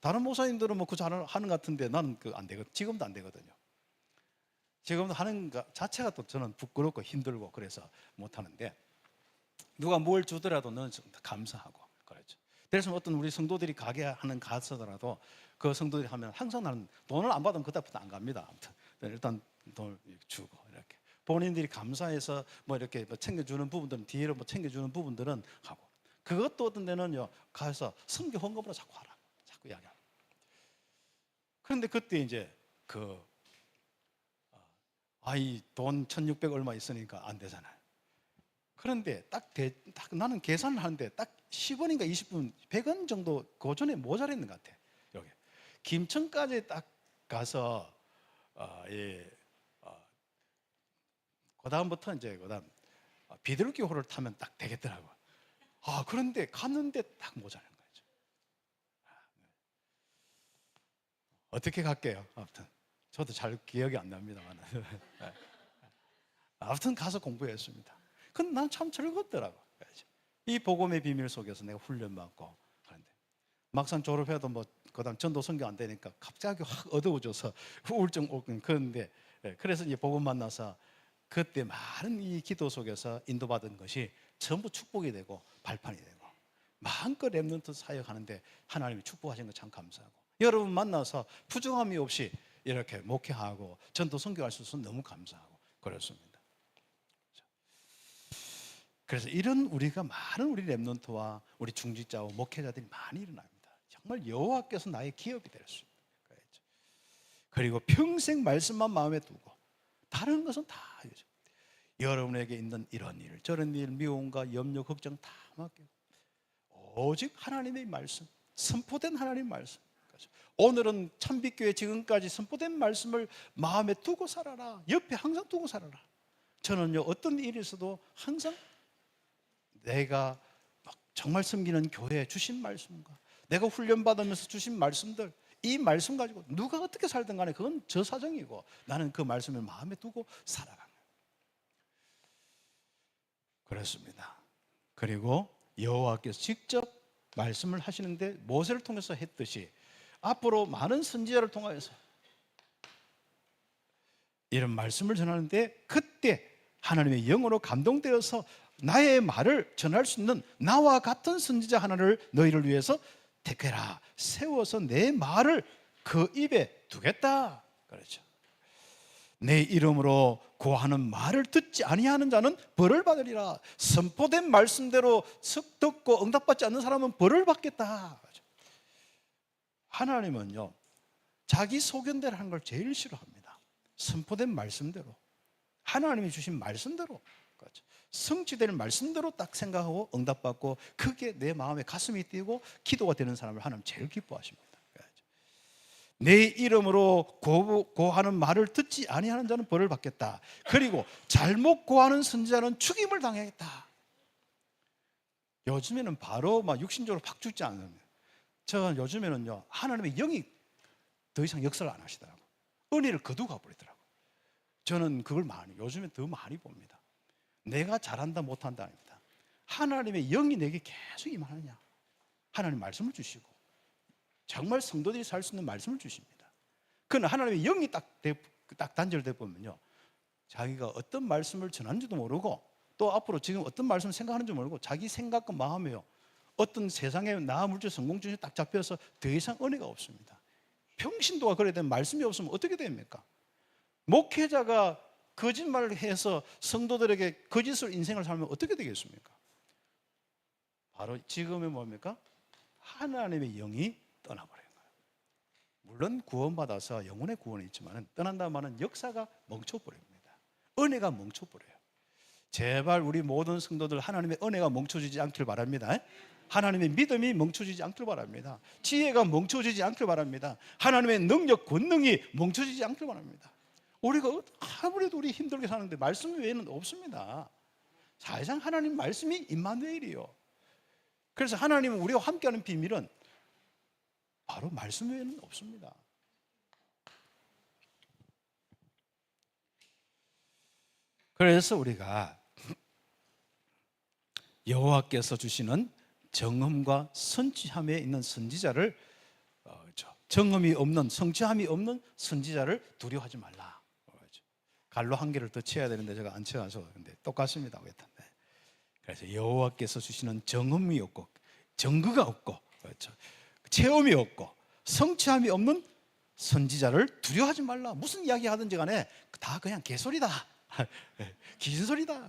다른 목사님들은 그 잘 하는 것 같은데 나는 안 되거든. 지금도 안 되거든요. 지금도 하는 것 자체가 또 저는 부끄럽고 힘들고 그래서 못 하는데 누가 뭘 주더라도 너는 감사하고 그렇죠. 그래서 어떤 우리 성도들이 가게 하는 가서더라도 그 성도들이 하면 항상 나는 돈을 안 받으면 그다음부터 안 갑니다. 아무튼 일단 돈을 주고 이렇게 본인들이 감사해서 뭐 이렇게 뭐 챙겨주는 부분들은 뒤로 뭐 챙겨주는 부분들은 하고, 그것도 어떤 데는요 가서 선교 헌금으로 자꾸 하라, 자꾸 이야기하고. 그런데 그때 이제 그 아이 돈 1,600 얼마 있으니까 안 되잖아요. 그런데 딱 나는 계산을 하는데 딱 10원인가 20분, 100원 정도 고전에 모자랐는 것 같아. 여기 김천까지 딱 가서 그다음부터 이제 비둘기호를 타면 딱 되겠더라고. 그런데 갔는데 딱 모자란 거죠. 어떻게 갈게요? 아무튼 저도 잘 기억이 안 납니다만 아무튼 가서 공부했습니다. 근데 난 참 즐겁더라고. 이 복음의 비밀 속에서 내가 훈련받고 하는데, 막상 졸업해도 뭐 그다음 전도 선교 안 되니까 갑자기 확 어두워져서 우울증 오고 그런데, 그래서 이제 복음 만나서 그때 많은 이 기도 속에서 인도받은 것이 전부 축복이 되고 발판이 되고 마음껏 렘넌트 사역하는데 하나님이 축복하신 거 참 감사하고, 여러분 만나서 부정함이 없이 이렇게 목회하고 전도 선교할 수 있어서 너무 감사하고 그렇습니다. 그래서 이런 우리가 많은 우리 렘넌트와 우리 중직자와 목회자들이 많이 일어납니다. 정말 여호와께서 나의 기업이 될 수 있는 거죠. 그리고 평생 말씀만 마음에 두고 다른 것은 다 여러분에게 있는 이런 일 저런 일 미움과 염려 걱정 다 맡기고 오직 하나님의 말씀, 선포된 하나님의 말씀. 오늘은 참빛교회 지금까지 선포된 말씀을 마음에 두고 살아라. 옆에 항상 두고 살아라. 저는요 어떤 일이 있어도 항상 내가 정말 섬기는 교회에 주신 말씀과 내가 훈련받으면서 주신 말씀들, 이 말씀 가지고 누가 어떻게 살든 간에 그건 저 사정이고 나는 그 말씀을 마음에 두고 살아가는 거예요. 그렇습니다. 그리고 여호와께서 직접 말씀을 하시는데 모세를 통해서 했듯이 앞으로 많은 선지자를 통하여서 이런 말씀을 전하는데, 그때 하나님의 영으로 감동되어서 나의 말을 전할 수 있는 나와 같은 선지자 하나를 너희를 위해서 택해라. 세워서 내 말을 그 입에 두겠다. 그렇죠. 내 이름으로 고하는 말을 듣지 아니하는 자는 벌을 받으리라. 선포된 말씀대로 듣고 응답받지 않는 사람은 벌을 받겠다. 하나님은요 자기 소견대로 하는 걸 제일 싫어합니다. 선포된 말씀대로, 하나님이 주신 말씀대로, 그렇죠, 성취될 말씀대로 딱 생각하고 응답받고 그게 내 마음에 가슴이 뛰고 기도가 되는 사람을 하나님 제일 기뻐하십니다. 내 이름으로 고하는 말을 듣지 아니하는 자는 벌을 받겠다. 그리고 잘못 고하는 선지자는 죽임을 당하겠다. 요즘에는 바로 막 육신적으로 팍 죽지 않습니다. 저 요즘에는요 하나님의 영이 더 이상 역사를 안 하시더라고요. 은혜를 거두가 버리더라고요. 저는 그걸 요즘에 더 많이 봅니다. 내가 잘한다 못한다 아닙니다. 하나님의 영이 내게 계속 임하느냐. 하나님 말씀을 주시고 정말 성도들이 살 수 있는 말씀을 주십니다. 그러나 하나님의 영이 딱 단절돼 보면요 자기가 어떤 말씀을 전하는지도 모르고 또 앞으로 지금 어떤 말씀을 생각하는지 모르고 자기 생각과 마음에요 어떤 세상의 나 물질 성공주의에 딱 잡혀서 더 이상 은혜가 없습니다. 평신도가 그래야 되면 말씀이 없으면 어떻게 됩니까? 목회자가 거짓말을 해서 성도들에게 거짓으로 인생을 살면 어떻게 되겠습니까? 바로 지금의 뭡니까? 하나님의 영이 떠나버린 거예요. 물론 구원받아서 영혼의 구원이 있지만 떠난다면 역사가 멈춰버립니다. 은혜가 멈춰버려요. 제발 우리 모든 성도들 하나님의 은혜가 멈춰지지 않길 바랍니다. 하나님의 믿음이 멈춰지지 않길 바랍니다. 지혜가 멈춰지지 않길 바랍니다. 하나님의 능력, 권능이 멈춰지지 않길 바랍니다. 우리가 아무래도 우리 힘들게 사는데 말씀 외에는 없습니다. 사실상 하나님 말씀이 임마누엘이요. 그래서 하나님은 우리와 함께하는 비밀은 바로 말씀 외에는 없습니다. 그래서 우리가 여호와께서 주시는 정음과 선취함에 있는 선지자를 정음이 없는 성취함이 없는 선지자를 두려워하지 말라. 갈로 한 개를 더 쳐야 되는데 제가 안 쳐서 근데 똑같습니다. 그래서 여호와께서 주시는 정음이 없고 정거가 없고 그렇죠. 체험이 없고 성취함이 없는 선지자를 두려워하지 말라. 무슨 이야기 하든지 간에 다 그냥 개소리다. 귀신 소리다.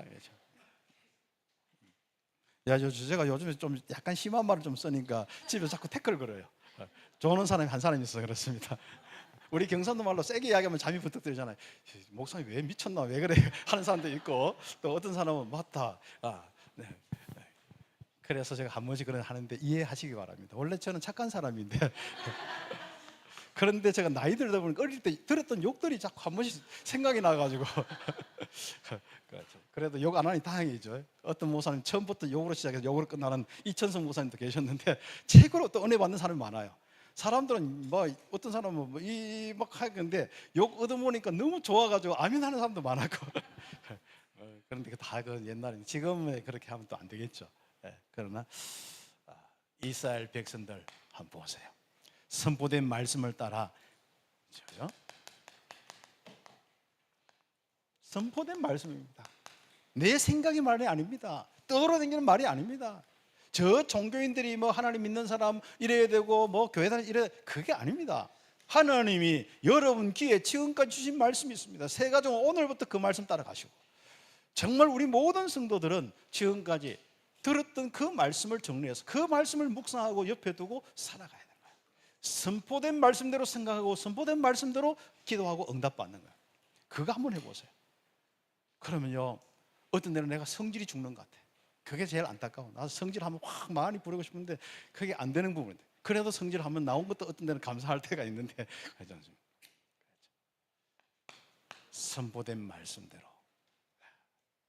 야, 제가 요즘에 좀 약간 심한 말을 좀 쓰니까 집에서 자꾸 태클 걸어요. 좋아하는 사람이 한 사람이 있어 그렇습니다. 우리 경상도 말로 세게 이야기하면 잠이 부탁 들잖아요. 목사님 왜 미쳤나 왜 그래 하는 사람도 있고, 또 어떤 사람은 맞다. 네. 그래서 제가 한 번씩 그런 하는데 이해하시기 바랍니다. 원래 저는 착한 사람인데 그런데 제가 나이 들다 보니까 어릴 때 들었던 욕들이 자꾸 한 번씩 생각이 나가지고 그렇죠. 그래도 욕 안 하니 다행이죠. 어떤 목사님 처음부터 욕으로 시작해서 욕으로 끝나는 이천성 목사님도 계셨는데 책으로 또 은혜 받는 사람이 많아요. 사람들은 뭐 어떤 사람은 막 하는데 욕 얻어보니까 너무 좋아가지고 아멘하는 사람도 많았고 그런데 다 그 옛날에 지금에 그렇게 하면 또 안 되겠죠. 그러나 이스라엘 백성들 한번 보세요. 선포된 말씀을 따라, 그렇죠? 선포된 말씀입니다. 내 생각이 말이 아닙니다. 떠돌아다니는 말이 아닙니다. 저 종교인들이 뭐 하나님 믿는 사람 이래야 되고 뭐 교회 다니 이래, 그게 아닙니다. 하나님이 여러분 귀에 지금까지 주신 말씀이 있습니다. 새 가정 오늘부터 그 말씀 따라가시고, 정말 우리 모든 성도들은 지금까지 들었던 그 말씀을 정리해서 그 말씀을 묵상하고 옆에 두고 살아가야 돼요. 선포된 말씀대로 생각하고 선포된 말씀대로 기도하고 응답받는 거예요. 그거 한번 해보세요. 그러면요, 어떤 데는 내가 성질이 죽는 것 같아. 그게 제일 안타까워. 나도 성질하면 확 많이 부르고 싶은데 그게 안 되는 부분인데, 그래도 성질하면 나온 것도 어떤 데는 감사할 때가 있는데 그렇지 않습니까? 선포된 말씀대로.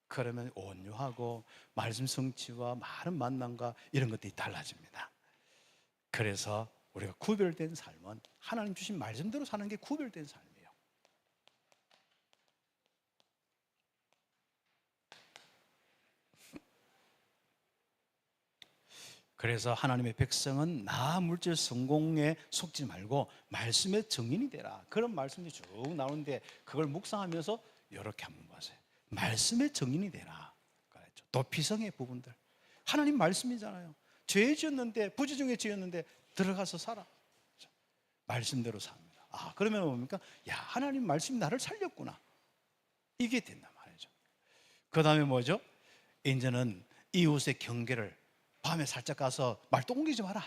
그러면 온유하고 말씀 성취와 많은 만남과 이런 것들이 달라집니다. 그래서 우리가 구별된 삶은 하나님 주신 말씀대로 사는 게 구별된 삶이에요. 그래서 하나님의 백성은 나 물질 성공에 속지 말고 말씀의 증인이 되라. 그런 말씀이 쭉 나오는데 그걸 묵상하면서 이렇게 한번 보세요. 말씀의 증인이 되라. 도피성의 부분들, 하나님 말씀이잖아요. 죄 지었는데, 부지 중에 지었는데 들어가서 살아. 말씀대로 삽니다. 그러면 뭡니까? 야, 하나님 말씀이 나를 살렸구나. 이게 된단 말이죠. 그 다음에 뭐죠? 이제는 이웃의 경계를 밤에 살짝 가서 말도 옮기지 마라.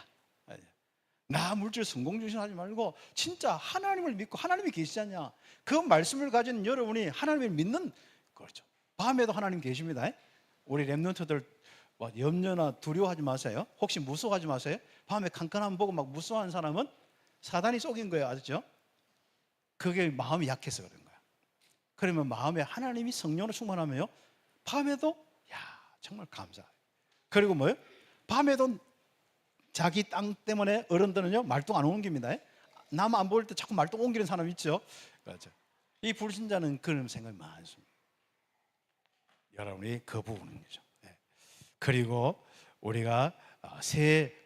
나 물질 성공 중심하지 말고 진짜 하나님을 믿고 하나님이 계시잖냐, 그 말씀을 가진 여러분이 하나님을 믿는, 그렇죠. 밤에도 하나님 계십니다. 우리 렘넌트들 염려나 두려워하지 마세요. 혹시 무서워하지 마세요. 밤에 캄캄함 보고 막 무서워하는 사람은 사단이 속인 거예요. 아시죠? 그게 마음이 약해서 그런 거야. 그러면 마음에 하나님이 성령으로 충만하면요, 밤에도 정말 감사해요. 그리고 뭐예요? 밤에도 자기 땅 때문에 어른들은요 말똥 안 옮깁니다. 남 안 보일 때 자꾸 말똥 옮기는 사람 있죠. 그렇죠. 이 불신자는 그런 생각이 많습니다. 여러분이 그 부분은 거죠. 그리고 우리가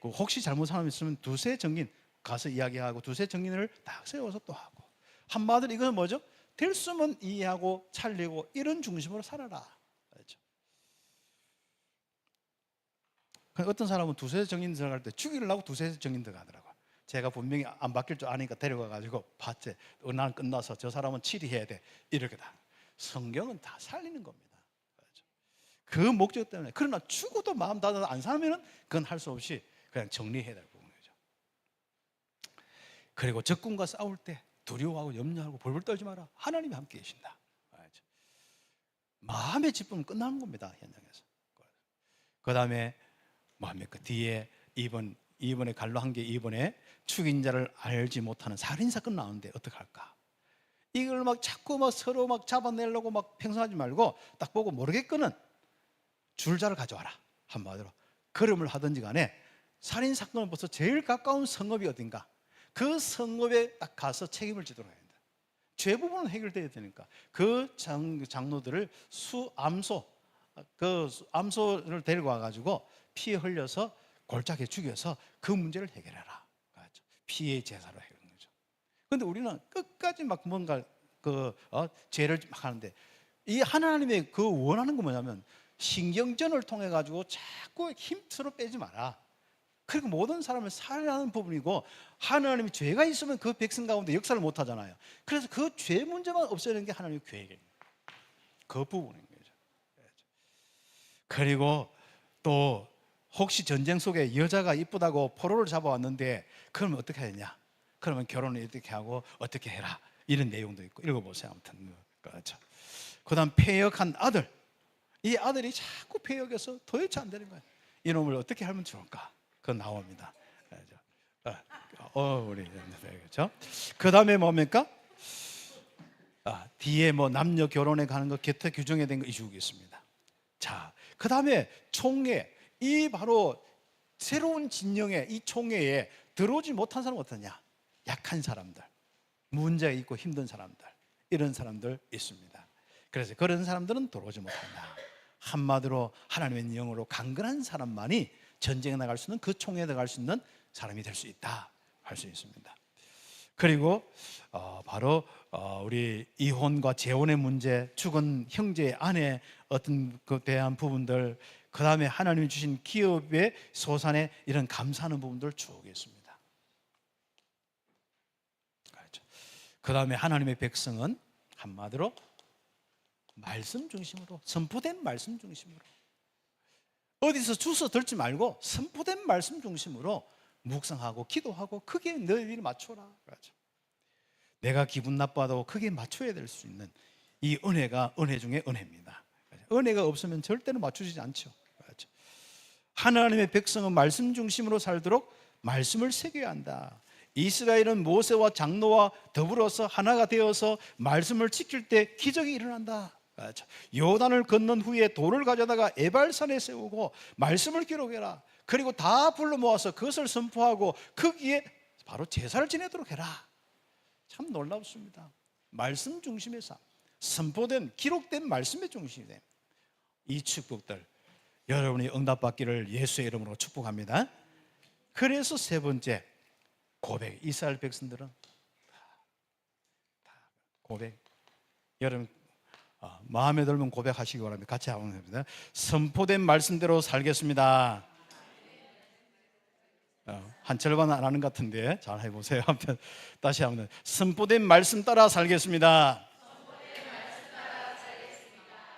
혹시 잘못한 사람 있으면 두세 정인 가서 이야기하고 두세 정인을 딱 세워서 또 하고, 한마디로 이건 뭐죠? 될 수면 이해하고 살리고 이런 중심으로 살아라. 그렇죠. 어떤 사람은 두세 정인 들어갈 때 죽이려고 두세 정인 들어가더라고요. 제가 분명히 안 바뀔 줄 아니까 데려가가지고 봤지. 나는 끝나서 저 사람은 치리해야 돼. 이렇게 다. 성경은 다 살리는 겁니다. 그렇죠. 그 목적 때문에. 그러나 죽어도 마음 닫아서 안 살면은 그건 할 수 없이 그냥 정리해야 될 부분이죠. 그리고 적군과 싸울 때 두려워하고 염려하고 벌벌 떨지 마라. 하나님이 함께 계신다. 그렇죠. 마음의 기쁨은 끝나는 겁니다. 현장에서. 그 다음에 뭡니까? 뒤에 이번에 갈로 한 게, 이번에 죽인 자를 알지 못하는 살인 사건 나오는데 어떡할까? 이걸 막 자꾸 막 서로 막 잡아내려고 막 팽성하지 말고 딱 보고 모르겠거는 줄자를 가져와라. 한마디로 걸음을 하든지 간에 살인 사건을 벌써 제일 가까운 성읍이 어딘가, 그 성읍에 딱 가서 책임을 지도록 해야 된다. 죄 부분은 해결돼야 되니까 그 장로들을 암소를 데리고 와가지고 피에 흘려서 골짜기에 죽여서 그 문제를 해결해라. 그렇죠. 피해 제사로 해결하는 거죠. 그런데 우리는 끝까지 막 뭔가 죄를 막 하는데, 이 하나님의 그 원하는 건 뭐냐면 신경전을 통해 가지고 자꾸 힘으로 빼지 마라. 그리고 모든 사람을 살아가는 부분이고, 하나님이 죄가 있으면 그 백성 가운데 역사를 못 하잖아요. 그래서 그 죄 문제만 없애는 게 하나님의 계획입니다. 그 부분인 거죠. 그리고 또 혹시 전쟁 속에 여자가 이쁘다고 포로를 잡아왔는데 그러면 어떻게 해야 되냐? 그러면 결혼을 어떻게 하고 어떻게 해라, 이런 내용도 있고. 읽어보세요. 아무튼 그렇죠. 그다음 폐역한 아들, 이 아들이 자꾸 폐역해서 도대체 안 되는 거예요. 이놈을 어떻게 하면 좋을까? 그건 나옵니다. 우리 그렇죠. 그 다음에 뭡니까? 뒤에 뭐 남녀 결혼에 가는 거 개터 규정에 된 거 이주고 있습니다. 자, 그 다음에 총회, 이 바로 새로운 진영의 이 총회에 들어오지 못한 사람은 어떠냐? 약한 사람들, 문제가 있고 힘든 사람들, 이런 사람들 있습니다. 그래서 그런 사람들은 들어오지 못한다. 한마디로 하나님의 영으로 강건한 사람만이 전쟁에 나갈 수 있는, 그 총회에 나갈 수 있는 사람이 될 수 있다 할 수 있습니다. 그리고 바로 우리 이혼과 재혼의 문제, 죽은 형제 아내 어떤 그 대한 부분들, 그 다음에 하나님이 주신 기업의 소산에 이런 감사하는 부분들 쭉 있습니다. 그렇죠. 그 다음에 하나님의 백성은 한마디로 말씀 중심으로, 선포된 말씀 중심으로, 어디서 주워 들지 말고 선포된 말씀 중심으로 묵상하고 기도하고 크게 너희들이 맞춰라. 그렇죠. 내가 기분 나빠도 크게 맞춰야 될 수 있는 이 은혜가 은혜 중에 은혜입니다. 은혜가 없으면 절대로 맞추지 않죠. 그렇죠. 하나님의 백성은 말씀 중심으로 살도록 말씀을 새겨야 한다. 이스라엘은 모세와 장로와 더불어서 하나가 되어서 말씀을 지킬 때 기적이 일어난다. 그렇죠. 요단을 건넌 후에 돌을 가져다가 에발산에 세우고 말씀을 기록해라. 그리고 다 불러 모아서 그것을 선포하고 거기에 바로 제사를 지내도록 해라. 참 놀랍습니다. 말씀 중심의 삶, 선포된 기록된 말씀의 중심이 된 이 축복들, 여러분이 응답받기를 예수의 이름으로 축복합니다. 그래서 세 번째 고백. 이스라엘 백성들은 다 고백. 여러분 마음에 들면 고백하시기 바랍니다. 같이 하면 됩니다. 선포된 말씀대로 살겠습니다. 한 절반 안 하는 것 같은데 잘 해보세요. 다시 한번 선포된 말씀 따라 살겠습니다.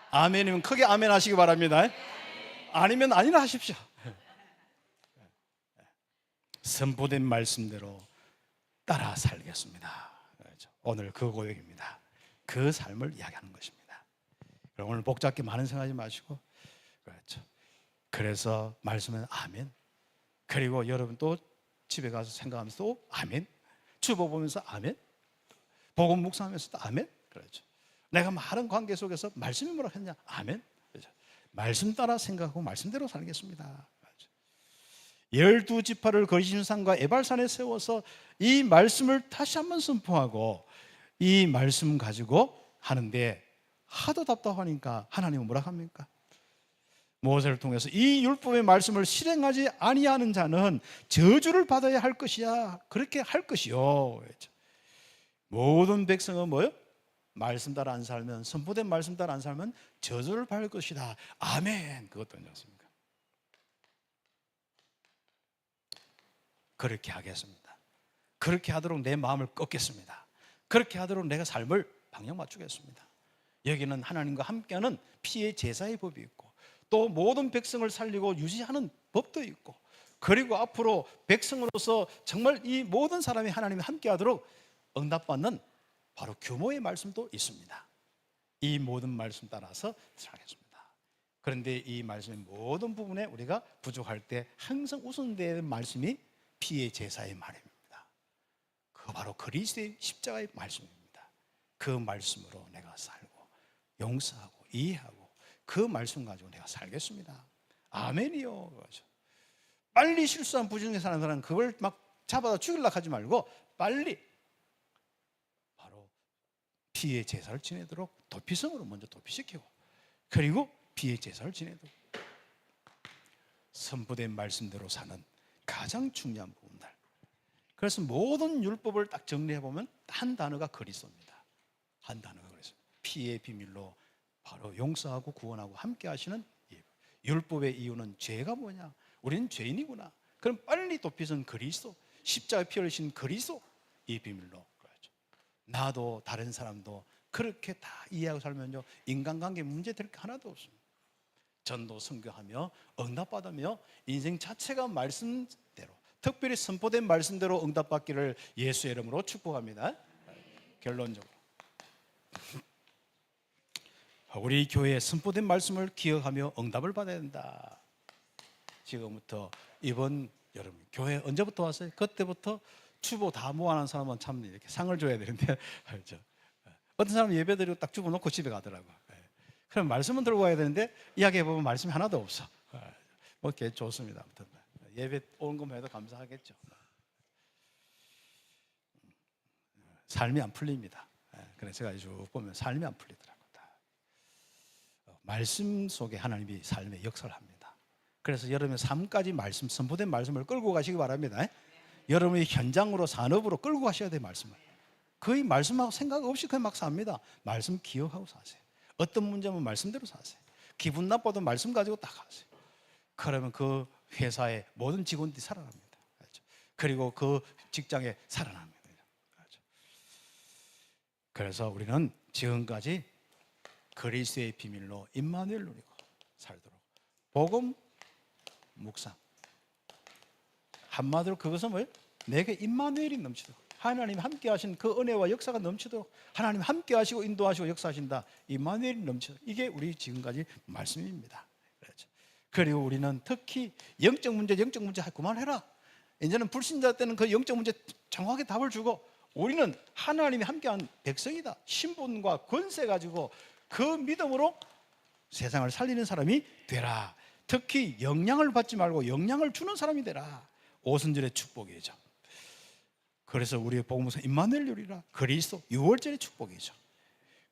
아멘이면 크게 아멘 하시기 바랍니다. 아니면 아니라 하십시오. 선포된 말씀대로 따라 살겠습니다. 오늘 그 고백입니다. 그 삶을 이야기하는 것입니다. 오늘 복잡하게 많은 생각하지 마시고, 그렇죠. 그래서 말씀은 아멘. 그리고 여러분 또 집에 가서 생각하면서 또 아멘. 주보 보면서 아멘. 복음 묵상하면서도 아멘. 그렇죠. 내가 많은 관계 속에서 말씀이 뭐라 했냐? 아멘. 그렇죠. 말씀 따라 생각하고 말씀대로 살겠습니다. 그렇죠. 12지파를 거리신산과 에발산에 세워서 이 말씀을 다시 한번 선포하고 이 말씀 가지고 하는데 하도 답답하니까 하나님은 뭐라 합니까? 모세를 통해서 이 율법의 말씀을 실행하지 아니하는 자는 저주를 받아야 할 것이야. 그렇게 할 것이요. 모든 백성은 뭐요? 말씀 따라 안 살면, 선포된 말씀 따라 안 살면 저주를 받을 것이다. 아멘. 그것도 아니었습니까? 그렇게 하겠습니다. 그렇게 하도록 내 마음을 꺾겠습니다. 그렇게 하도록 내가 삶을 방향 맞추겠습니다. 여기는 하나님과 함께하는 피의 제사의 법이 있고, 또 모든 백성을 살리고 유지하는 법도 있고, 그리고 앞으로 백성으로서 정말 이 모든 사람이 하나님과 함께하도록 응답받는 바로 규모의 말씀도 있습니다. 이 모든 말씀 따라서 살겠습니다. 그런데 이 말씀의 모든 부분에 우리가 부족할 때 항상 우선되는 말씀이 피의 제사의 말입니다. 그 바로 그리스도의 십자가의 말씀입니다. 그 말씀으로 내가 살고 용서하고 이해하고 그 말씀 가지고 내가 살겠습니다. 아멘이요. 빨리 실수한 부정에 사는 사람은 그걸 막 잡아다 죽이려고 하지 말고 빨리 바로 피의 제사를 지내도록 도피성으로 먼저 도피시키고, 그리고 피의 제사를 지내도록 선포된 말씀대로 사는 가장 중요한 부분들. 그래서 모든 율법을 딱 정리해보면 한 단어가 그리스도입니다. 한 단어가 그리스도. 피의 비밀로 바로 용서하고 구원하고 함께 하시는 율법의 이유는 죄가 뭐냐? 우리는 죄인이구나. 그럼 빨리 도피선 그리스도, 십자가에 피 흘리신 그리스도, 이 비밀로. 나도 다른 사람도 그렇게 다 이해하고 살면요, 인간관계 문제 될 게 하나도 없습니다. 전도 선교하며 응답받으며 인생 자체가 말씀대로, 특별히 선포된 말씀대로 응답받기를 예수의 이름으로 축복합니다. 결론적으로 우리 교회에 선포된 말씀을 기억하며 응답을 받아야 된다. 지금부터 이번 여러분 교회 언제부터 왔어요? 그때부터 추보 다 모아놓은 사람은 참 이렇게 상을 줘야 되는데 알죠? 어떤 사람은 예배 드리고 딱 주고 놓고 집에 가더라고. 그럼 말씀은 들고 와야 되는데 이야기해 보면 말씀이 하나도 없어. 뭐 이렇게 좋습니다. 아무튼 예배 온 것만 해도 감사하겠죠. 삶이 안 풀립니다. 그래서 제가 쭉 보면 삶이 안 풀리더라고요. 말씀 속에 하나님이 삶의 역사를 합니다. 그래서 여러분의 삶까지 말씀, 선포된 말씀을 끌고 가시기 바랍니다. 여러분의 현장으로, 산업으로 끌고 가셔야 돼요. 말씀을. 거의 말씀하고 생각 없이 그냥 막 삽니다. 말씀 기억하고 사세요. 어떤 문제면 말씀대로 사세요. 기분 나빠도 말씀 가지고 딱 하세요. 그러면 그 회사의 모든 직원들이 살아납니다. 알죠? 그리고 그 직장에 살아납니다. 알죠? 그래서 우리는 지금까지 그리스도의 비밀로 임마누엘 누리고 살도록 복음 묵상, 한마디로 그것은 뭐예요? 내게 임마누엘이 넘치도록, 하나님 함께 하신 그 은혜와 역사가 넘치도록, 하나님 함께 하시고 인도하시고 역사하신다, 임마누엘이 넘치도록, 이게 우리 지금까지 말씀입니다. 그렇죠. 그리고 우리는 특히 영적 문제 그만해라. 이제는 불신자 때는 그 영적 문제 정확하게 답을 주고, 우리는 하나님이 함께한 백성이다, 신분과 권세 가지고 그 믿음으로 세상을 살리는 사람이 되라. 특히 영향을 받지 말고 영향을 주는 사람이 되라. 오순절의 축복이죠. 그래서 우리의 복음은 임마누엘 요리라, 그리스도 유월절의 축복이죠.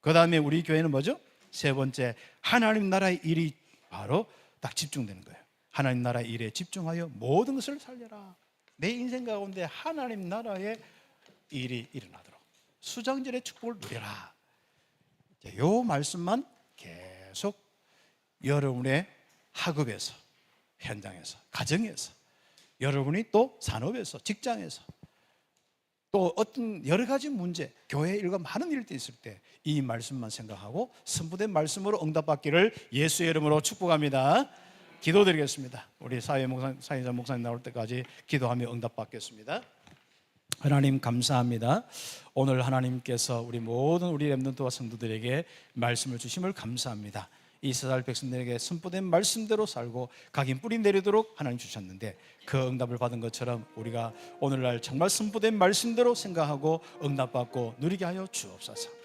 그 다음에 우리 교회는 뭐죠? 세 번째, 하나님 나라의 일이 바로 딱 집중되는 거예요. 하나님 나라의 일에 집중하여 모든 것을 살려라. 내 인생 가운데 하나님 나라의 일이 일어나도록 수장절의 축복을 누려라. 이 말씀만 계속 여러분의 학업에서, 현장에서, 가정에서, 여러분이 또 산업에서, 직장에서, 또 어떤 여러 가지 문제, 교회 일과 많은 일들이 있을 때 이 말씀만 생각하고 선포된 말씀으로 응답받기를 예수의 이름으로 축복합니다. 기도드리겠습니다. 우리 사회자 목사님 나올 때까지 기도하며 응답받겠습니다. 하나님 감사합니다. 오늘 하나님께서 우리 모든 우리 렘넌트와 성도들에게 말씀을 주심을 감사합니다. 이스라엘 백성들에게 선포된 말씀대로 살고 각인 뿌리 내리도록 하나님 주셨는데, 그 응답을 받은 것처럼 우리가 오늘날 정말 선포된 말씀대로 생각하고 응답받고 누리게 하여 주옵소서.